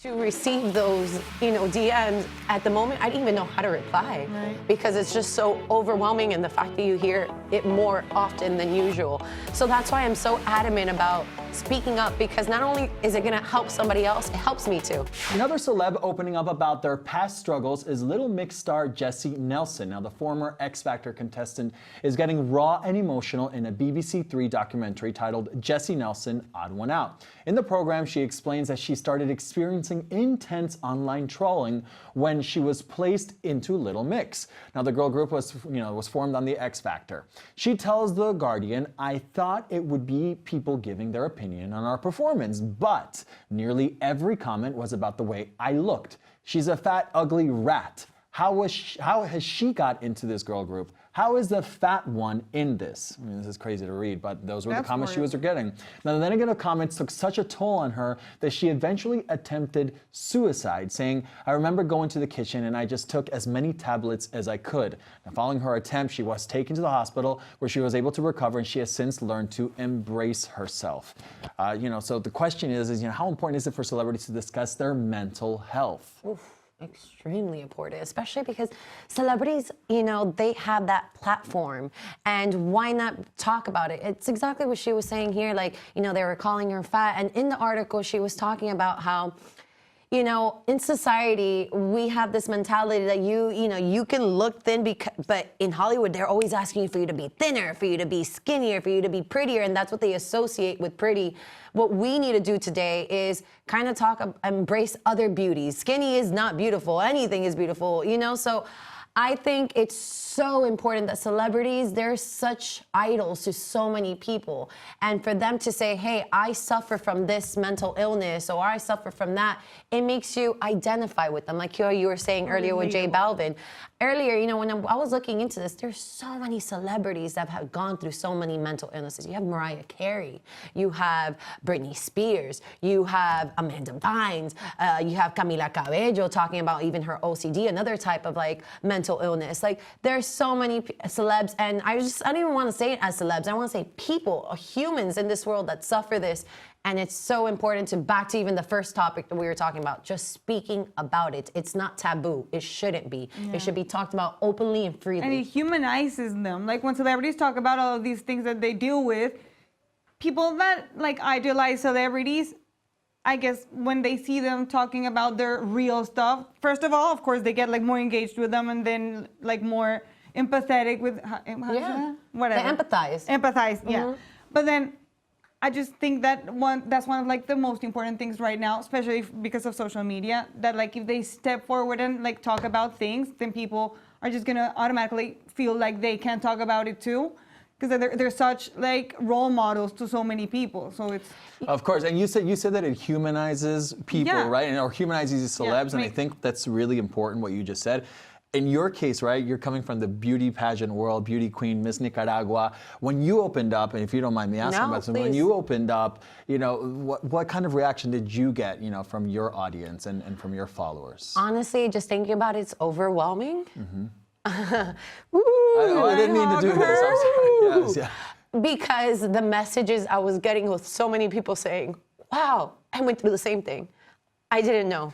To receive those, DMs at the moment, I didn't even know how to reply because it's just so overwhelming, and the fact that you hear it more often than usual. So that's why I'm so adamant about speaking up, because not only is it gonna help somebody else, it helps me too. Another celeb opening up about their past struggles is Little Mix star Jesy Nelson. Now, the former X Factor contestant is getting raw and emotional in a BBC Three documentary titled Jesy Nelson, Odd One Out. In the program, she explains that she started experiencing intense online trolling when she was placed into Little Mix. Now, the girl group was formed on the X Factor. She tells The Guardian, "I thought it would be people giving their opinion on our performance, but nearly every comment was about the way I looked. She's a fat, ugly rat. How has she got into this girl group? How is the fat one in this?" I mean, this is crazy to read, but those were the comments she was getting. Now, then again, the comments took such a toll on her that she eventually attempted suicide, saying, "I remember going to the kitchen and I just took as many tablets as I could." Now, following her attempt, she was taken to the hospital where she was able to recover, and she has since learned to embrace herself. So the question is how important is it for celebrities to discuss their mental health? Oof. Extremely important, especially because celebrities, they have that platform, and why not talk about it? It's exactly what she was saying here, they were calling her fat, and in the article she was talking about how in society, we have this mentality that you can look thin, but in Hollywood, they're always asking for you to be thinner, for you to be skinnier, for you to be prettier, and that's what they associate with pretty. What we need to do today is kind of embrace other beauties. Skinny is not beautiful. Anything is beautiful, So I think it's so important that celebrities, they're such idols to so many people. And for them to say, hey, I suffer from this mental illness, or I suffer from that, it makes you identify with them. Like you were saying earlier with J Balvin. Earlier, when I was looking into this, there's so many celebrities that have gone through so many mental illnesses. You have Mariah Carey, you have Britney Spears, you have Amanda Bynes, you have Camila Cabello talking about even her OCD, another type of mental illness. There's so many celebs, and I don't even want to say it as celebs. I want to say people, or humans in this world that suffer this. And it's so important back to even the first topic that we were talking about, just speaking about it. It's not taboo. It shouldn't be. Yeah. It should be talked about openly and freely. And it humanizes them. When celebrities talk about all of these things that they deal with, people that idolize celebrities, I guess when they see them talking about their real stuff, first of all, of course, they get more engaged with them, and then more empathetic with whatever. They empathize. Mm-hmm. Yeah. But then I just think that's one of the most important things right now, especially because of social media, that if they step forward and talk about things, then people are just gonna automatically feel like they can talk about it too, because they're such role models to so many people. So it's of course, and you said that it humanizes people, right? Or humanizes celebs, and I think that's really important what you just said. In your case, right, you're coming from the beauty pageant world, beauty queen, Miss Nicaragua. When you opened up, and if you don't mind me asking about something, when you opened up, what kind of reaction did you get, from your audience and from your followers? Honestly, just thinking about it's overwhelming. Mm-hmm. I didn't mean to do this. I'm sorry. Yes, Because the messages I was getting with so many people saying, wow, I went through the same thing. I didn't know.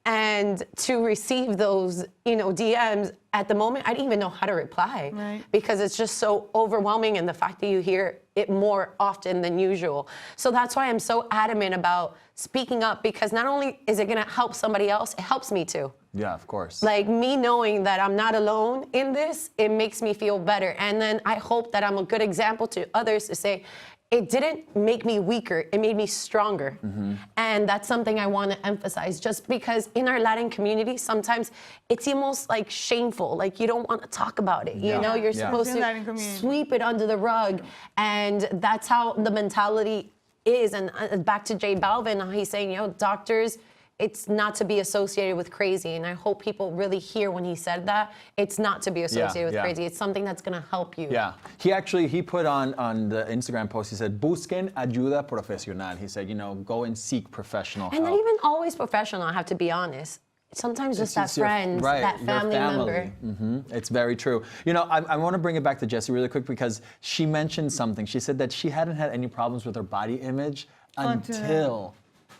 And to receive those, DMs at the moment, I didn't even know how to reply because it's just so overwhelming, and the fact that you hear it more often than usual. So that's why I'm so adamant about speaking up, because not only is it gonna help somebody else, it helps me too. Yeah, of course. Me knowing that I'm not alone in this, it makes me feel better. And then I hope that I'm a good example to others to say, it didn't make me weaker, it made me stronger. Mm-hmm. And that's something I want to emphasize, just because in our Latin community, sometimes it's almost shameful, you don't want to talk about it. You're supposed to sweep it under the rug. And that's how the mentality is. And back to J Balvin, he's saying, doctors, it's not to be associated with crazy. And I hope people really hear when he said that. It's not to be associated with crazy. It's something that's going to help you. Yeah. He put on the Instagram post, he said, busquen ayuda profesional. He said, go and seek professional help. And not even always professional, I have to be honest. Sometimes just that friend, that family member. Mm-hmm. It's very true. I want to bring it back to Jesy really quick, because she mentioned something. She said that she hadn't had any problems with her body image until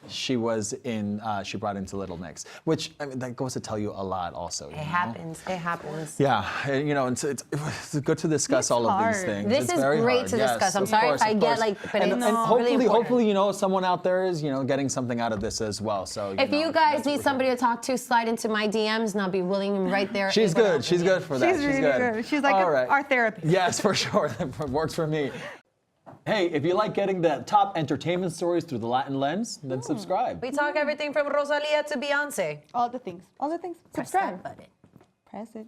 she was in, she brought into Little Mix, which I mean, that goes to tell you a lot also. It happens. It happens. Yeah, you know, it's good to discuss all of these hard. things. This it's is very great hard. to Yes, discuss. I'm of sorry course, if I of get course. like, but and, it's and really important. hopefully, you know, someone out there is, you know, getting something out of this as well. So If know, you guys that's need what we're somebody to talk to, slide into my DMs and I'll be willing right there. She's able to good. help She's you. good for that. She's really good. She's like All right. our therapist. Yes, for sure. That works for me. Hey, if you like getting the top entertainment stories through the Latin lens, then subscribe. We talk everything from Rosalia to Beyonce. All the things. All the things. Press Subscribe. that button. Press it.